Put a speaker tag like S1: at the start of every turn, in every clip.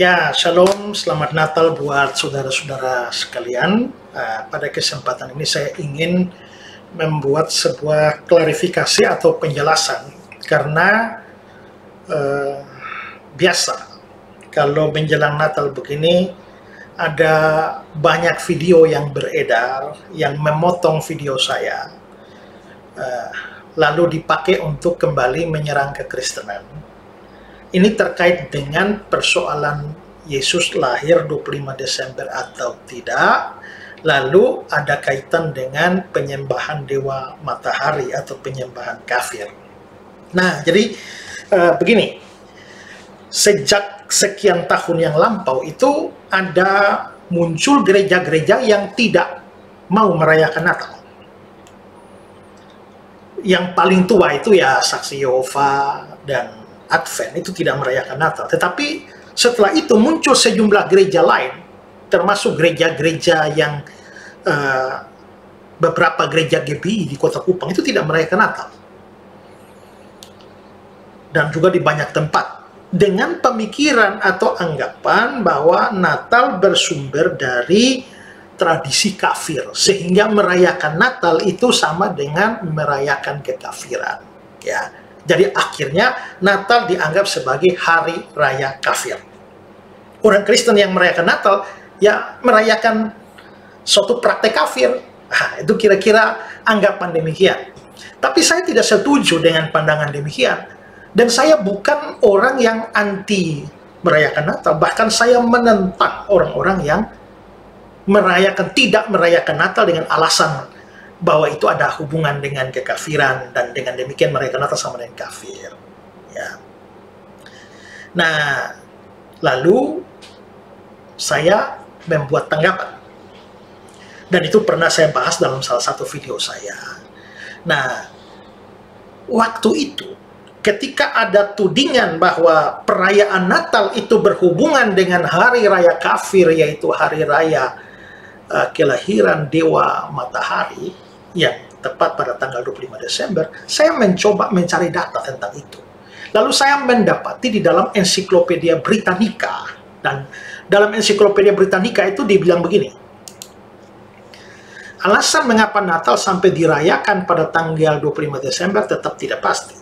S1: Ya, Shalom, selamat Natal buat saudara-saudara sekalian. Pada kesempatan ini saya ingin membuat sebuah klarifikasi atau penjelasan karena biasa kalau menjelang Natal begini ada banyak video yang beredar yang memotong video saya lalu dipakai untuk kembali menyerang kekristenan. Ini terkait dengan persoalan Yesus lahir 25 Desember atau tidak, lalu ada kaitan dengan penyembahan dewa matahari atau penyembahan kafir. Nah, jadi begini, sejak sekian tahun yang lampau itu ada muncul gereja-gereja yang tidak mau merayakan Natal. Yang paling tua itu ya Saksi Yehova dan Advent itu tidak merayakan Natal. Tetapi setelah itu muncul sejumlah gereja lain, termasuk gereja-gereja yang beberapa gereja GBI di Kota Kupang itu tidak merayakan Natal. Dan juga di banyak tempat. Dengan pemikiran atau anggapan bahwa Natal bersumber dari tradisi kafir. Sehingga merayakan Natal itu sama dengan merayakan kekafiran. Ya. Jadi akhirnya Natal dianggap sebagai hari raya kafir. Orang Kristen yang merayakan Natal, ya merayakan suatu praktek kafir. Nah, itu kira-kira anggapan demikian. Tapi saya tidak setuju dengan pandangan demikian. Dan saya bukan orang yang anti merayakan Natal. Bahkan saya menentang orang-orang yang tidak merayakan Natal dengan alasan bahwa itu ada hubungan dengan kekafiran dan dengan demikian mereka Natal sama dengan kafir. Ya. Nah, lalu saya membuat tanggapan. Dan itu pernah saya bahas dalam salah satu video saya. Nah, waktu itu ketika ada tudingan bahwa perayaan Natal itu berhubungan dengan hari raya kafir, yaitu hari raya kelahiran dewa matahari, yang tepat pada tanggal 25 Desember, saya mencoba mencari data tentang itu. Lalu saya mendapati di dalam ensiklopedia Britannica, dan dalam ensiklopedia Britannica itu dibilang begini, alasan mengapa Natal sampai dirayakan pada tanggal 25 Desember tetap tidak pasti.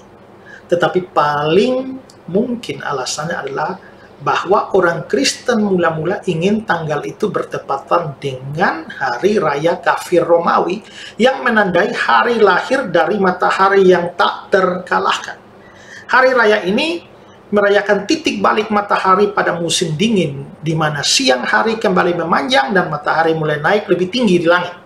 S1: Tetapi paling mungkin alasannya adalah bahwa orang Kristen mula-mula ingin tanggal itu bertepatan dengan hari raya kafir Romawi yang menandai hari lahir dari matahari yang tak terkalahkan. Hari raya ini merayakan titik balik matahari pada musim dingin, di mana siang hari kembali memanjang dan matahari mulai naik lebih tinggi di langit.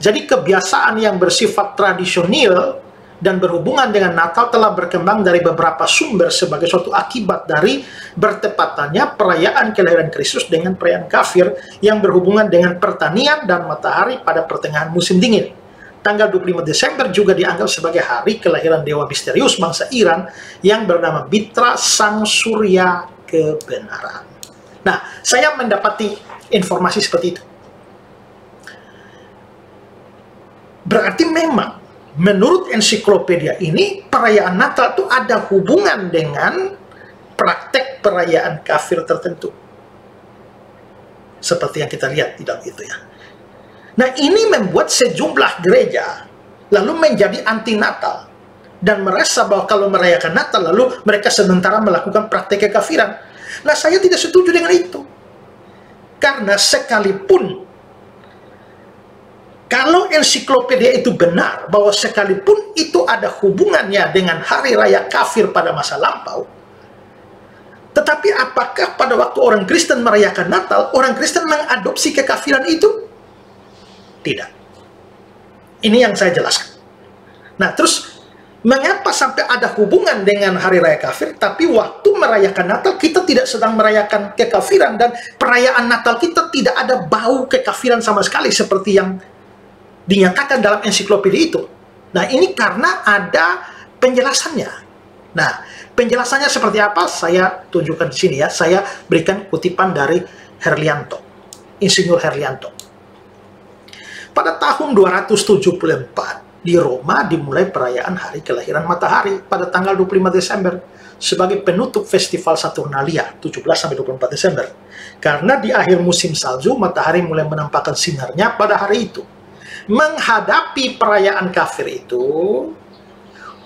S1: Jadi kebiasaan yang bersifat tradisional dan berhubungan dengan Natal telah berkembang dari beberapa sumber sebagai suatu akibat dari bertepatannya perayaan kelahiran Kristus dengan perayaan kafir yang berhubungan dengan pertanian dan matahari pada pertengahan musim dingin. Tanggal 25 Desember juga dianggap sebagai hari kelahiran dewa misterius bangsa Iran yang bernama Mitra Sang Surya Kebenaran. Nah, saya mendapati informasi seperti itu. Berarti memang menurut ensiklopedia ini, perayaan Natal itu ada hubungan dengan praktek perayaan kafir tertentu. Seperti yang kita lihat di dalam itu ya. Nah, ini membuat sejumlah gereja lalu menjadi anti Natal. Dan merasa bahwa kalau merayakan Natal, lalu mereka sementara melakukan praktek kekafiran. Nah, saya tidak setuju dengan itu. Karena sekalipun kalau ensiklopedia itu benar, bahwa sekalipun itu ada hubungannya dengan hari raya kafir pada masa lampau, tetapi apakah pada waktu orang Kristen merayakan Natal, orang Kristen mengadopsi kekafiran itu? Tidak. Ini yang saya jelaskan. Nah, terus mengapa sampai ada hubungan dengan hari raya kafir, tapi waktu merayakan Natal kita tidak sedang merayakan kekafiran, dan perayaan Natal kita tidak ada bau kekafiran sama sekali seperti yang dinyatakan dalam ensiklopedia itu. Nah, ini karena ada penjelasannya. Nah, penjelasannya seperti apa? Saya tunjukkan di sini ya. Saya berikan kutipan dari Herlianto, Insinyur Herlianto. Pada tahun 274 di Roma dimulai perayaan hari kelahiran matahari pada tanggal 25 Desember. sebagai penutup festival Saturnalia 17-24 Desember. Karena di akhir musim salju, matahari mulai menampakkan sinarnya pada hari itu. Menghadapi perayaan kafir itu,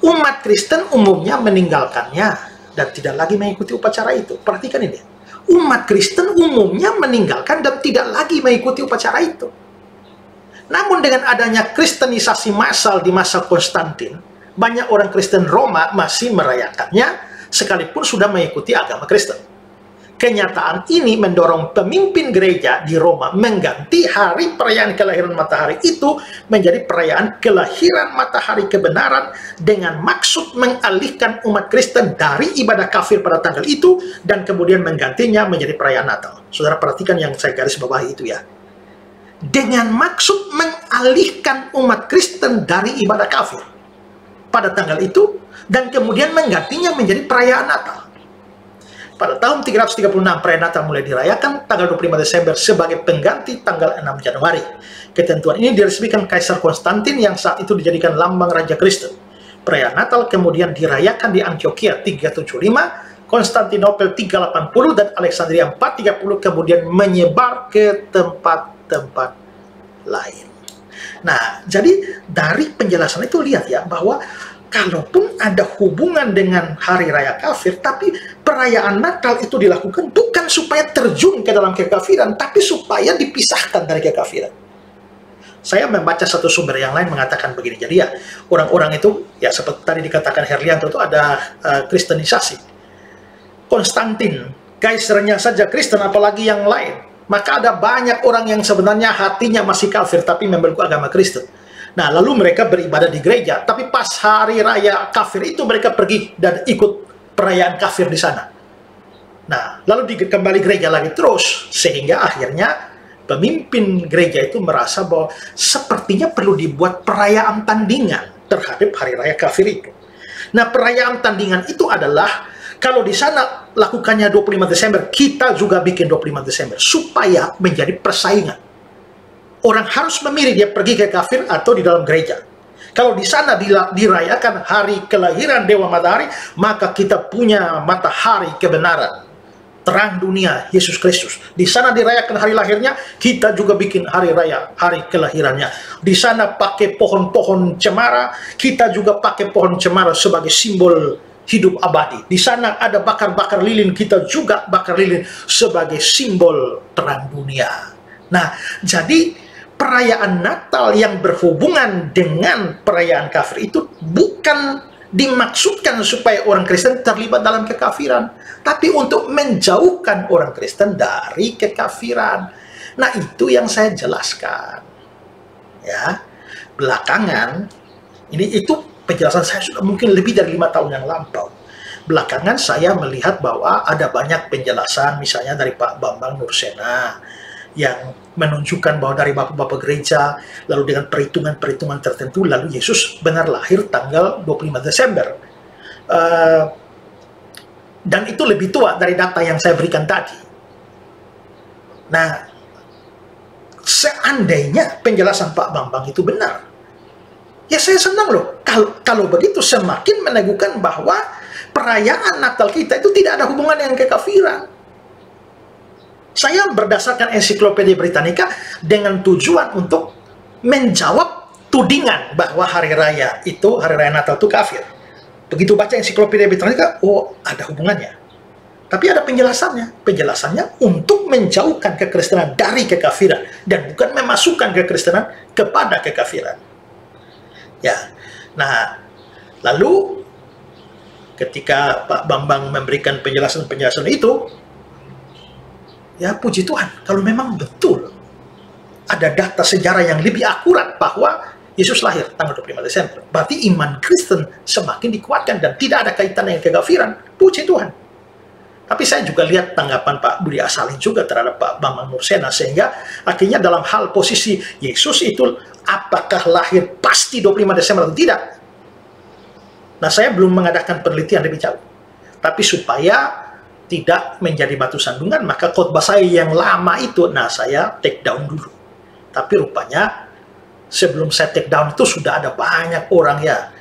S1: umat Kristen umumnya meninggalkannya dan tidak lagi mengikuti upacara itu. Perhatikan ini. Umat Kristen umumnya meninggalkan dan tidak lagi mengikuti upacara itu. Namun dengan adanya kristenisasi massal di masa Konstantin, banyak orang Kristen Roma masih merayakannya sekalipun sudah mengikuti agama Kristen. Kenyataan ini mendorong pemimpin gereja di Roma mengganti hari perayaan kelahiran matahari itu menjadi perayaan kelahiran matahari kebenaran dengan maksud mengalihkan umat Kristen dari ibadah kafir pada tanggal itu dan kemudian menggantinya menjadi perayaan Natal. Saudara perhatikan yang saya garis bawahi itu ya. Dengan maksud mengalihkan umat Kristen dari ibadah kafir pada tanggal itu dan kemudian menggantinya menjadi perayaan Natal. Pada tahun 336 perayaan Natal mulai dirayakan tanggal 25 Desember sebagai pengganti tanggal 6 Januari. Ketentuan ini diresmikan Kaisar Konstantin yang saat itu dijadikan lambang Raja Kristen. Perayaan Natal kemudian dirayakan di Antioquia 375, Konstantinopel 380, dan Alexandria 430 kemudian menyebar ke tempat-tempat lain. Nah, jadi dari penjelasan itu lihat ya bahwa kalaupun ada hubungan dengan hari raya kafir, tapi perayaan Natal itu dilakukan bukan supaya terjun ke dalam kekafiran, tapi supaya dipisahkan dari kekafiran. Saya membaca satu sumber yang lain mengatakan begini, jadi ya orang-orang itu, ya seperti tadi dikatakan Herlianto itu ada kristenisasi. Konstantin, kaisarnya saja Kristen, apalagi yang lain. Maka ada banyak orang yang sebenarnya hatinya masih kafir, tapi memeluk agama Kristen. Nah, lalu mereka beribadah di gereja, tapi pas hari raya kafir itu mereka pergi dan ikut perayaan kafir di sana. Nah, lalu kembali gereja lagi terus, sehingga akhirnya pemimpin gereja itu merasa bahwa sepertinya perlu dibuat perayaan tandingan terhadap hari raya kafir itu. Nah, perayaan tandingan itu adalah kalau di sana lakukannya 25 Desember, kita juga bikin 25 Desember supaya menjadi persaingan. Orang harus memilih dia pergi ke kafir atau di dalam gereja. Kalau di sana dirayakan hari kelahiran Dewa Matahari, maka kita punya matahari kebenaran, terang dunia, Yesus Kristus. Di sana dirayakan hari lahirnya, kita juga bikin hari raya, hari kelahirannya. Di sana pakai pohon-pohon cemara, kita juga pakai pohon cemara sebagai simbol hidup abadi. Di sana ada bakar-bakar lilin, kita juga bakar lilin sebagai simbol terang dunia. Nah, jadi perayaan Natal yang berhubungan dengan perayaan kafir itu bukan dimaksudkan supaya orang Kristen terlibat dalam kekafiran, tapi untuk menjauhkan orang Kristen dari kekafiran. Nah, itu yang saya jelaskan. Ya, belakangan ini itu penjelasan saya sudah mungkin lebih dari 5 tahun yang lampau. Belakangan saya melihat bahwa ada banyak penjelasan, misalnya dari Pak Bambang Nursena, yang menunjukkan bahwa dari bapak-bapak gereja, lalu dengan perhitungan-perhitungan tertentu, lalu Yesus benar lahir tanggal 25 Desember. Dan itu lebih tua dari data yang saya berikan tadi. Nah, seandainya penjelasan Pak Bambang itu benar, ya saya senang loh. Kalau begitu semakin meneguhkan bahwa perayaan Natal kita itu tidak ada hubungan dengan kekafiran. Saya berdasarkan Ensiklopedia Britannica dengan tujuan untuk menjawab tudingan bahwa hari raya Natal itu kafir. Begitu baca Ensiklopedia Britannica, oh ada hubungannya. Tapi ada penjelasannya. Penjelasannya untuk menjauhkan kekristenan dari kekafiran dan bukan memasukkan kekristenan kepada kekafiran. Ya. Nah, lalu ketika Pak Bambang memberikan penjelasan-penjelasan itu, ya puji Tuhan, kalau memang betul ada data sejarah yang lebih akurat bahwa Yesus lahir tanggal 25 Desember, berarti iman Kristen semakin dikuatkan dan tidak ada kaitan dengan kekafiran. Puji Tuhan. Tapi saya juga lihat tanggapan Pak Budi Asalin juga terhadap Pak Bambang Nursena, sehingga akhirnya dalam hal posisi Yesus itu apakah lahir pasti 25 Desember atau tidak. Nah, saya belum mengadakan penelitian lebih jauh. Tapi supaya tidak menjadi batu sandungan, maka khotbah saya yang lama itu, nah saya take down dulu. Tapi rupanya sebelum saya take down itu sudah ada banyak orang ya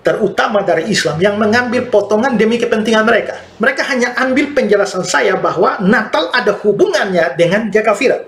S1: terutama dari Islam, yang mengambil potongan demi kepentingan mereka. Mereka hanya ambil penjelasan saya bahwa Natal ada hubungannya dengan kekafiran.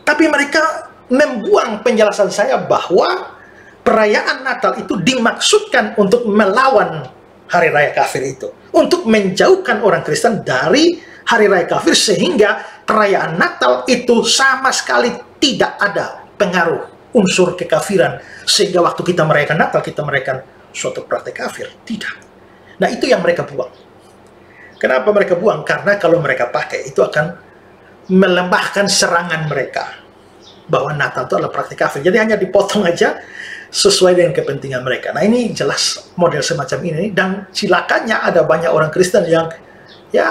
S1: Tapi mereka membuang penjelasan saya bahwa perayaan Natal itu dimaksudkan untuk melawan hari raya kafir itu, untuk menjauhkan orang Kristen dari hari raya kafir, sehingga perayaan Natal itu sama sekali tidak ada pengaruh unsur kekafiran, sehingga waktu kita merayakan Natal, kita merayakan suatu praktek kafir. Tidak. Nah, itu yang mereka buang. Kenapa mereka buang? Karena kalau mereka pakai, itu akan melemahkan serangan mereka bahwa Natal itu adalah praktek kafir. Jadi hanya dipotong aja sesuai dengan kepentingan mereka. Nah, ini jelas model semacam ini, dan silakannya ada banyak orang Kristen yang ya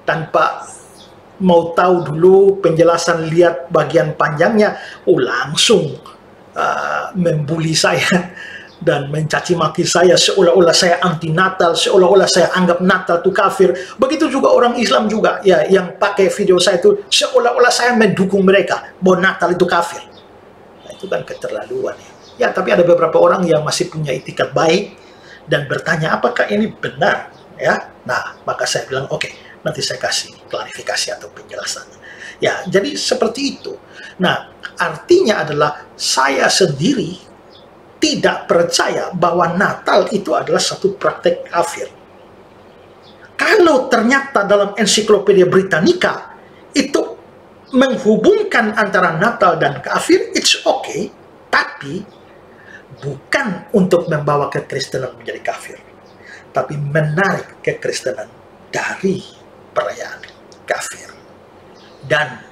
S1: tanpa mau tahu dulu penjelasan, lihat bagian panjangnya, langsung membuli saya dan mencaci maki saya, seolah-olah saya anti Natal, seolah-olah saya anggap Natal itu kafir. Begitu juga orang Islam juga, ya, yang pakai video saya itu seolah-olah saya mendukung mereka bahwa Natal itu kafir. Nah, itu kan keterlaluan, ya. Tapi ada beberapa orang yang masih punya itikat baik dan bertanya apakah ini benar, ya. Nah, maka saya bilang oke, nanti saya kasih klarifikasi atau penjelasan. Ya, jadi seperti itu. Nah, artinya adalah saya sendiri tidak percaya bahwa Natal itu adalah satu praktek kafir. Kalau ternyata dalam ensiklopedia Britannica itu menghubungkan antara Natal dan kafir, it's okay, tapi bukan untuk membawa kekristenan menjadi kafir, tapi menarik kekristenan dari perayaan kafir. Dan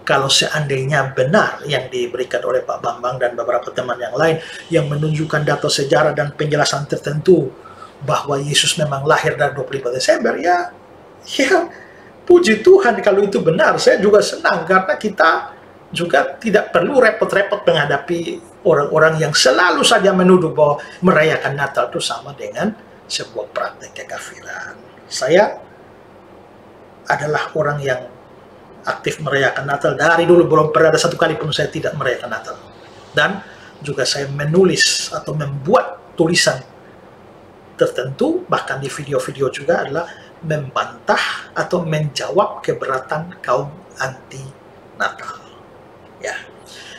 S1: kalau seandainya benar yang diberikan oleh Pak Bambang dan beberapa teman yang lain yang menunjukkan data sejarah dan penjelasan tertentu bahwa Yesus memang lahir dari 25 Desember, ya puji Tuhan kalau itu benar. Saya juga senang karena kita juga tidak perlu repot-repot menghadapi orang-orang yang selalu saja menuduh bahwa merayakan Natal itu sama dengan sebuah praktek kekafiran. Saya adalah orang yang aktif merayakan Natal dari dulu, belum pernah ada satu kali pun saya tidak merayakan Natal. Dan juga saya menulis atau membuat tulisan tertentu, bahkan di video-video juga, adalah membantah atau menjawab keberatan kaum anti Natal. Ya.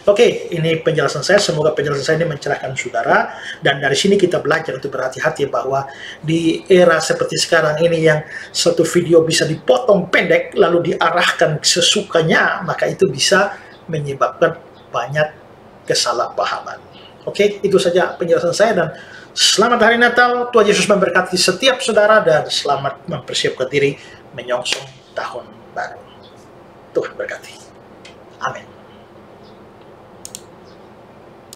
S1: Oke, ini penjelasan saya. Semoga penjelasan saya ini mencerahkan saudara. Dan dari sini kita belajar untuk berhati-hati bahwa di era seperti sekarang ini yang satu video bisa dipotong pendek lalu diarahkan sesukanya, maka itu bisa menyebabkan banyak kesalahpahaman. Oke, itu saja penjelasan saya, dan selamat hari Natal. Tuhan Yesus memberkati setiap saudara dan selamat mempersiapkan diri menyongsong tahun baru. Tuhan berkati. Amin.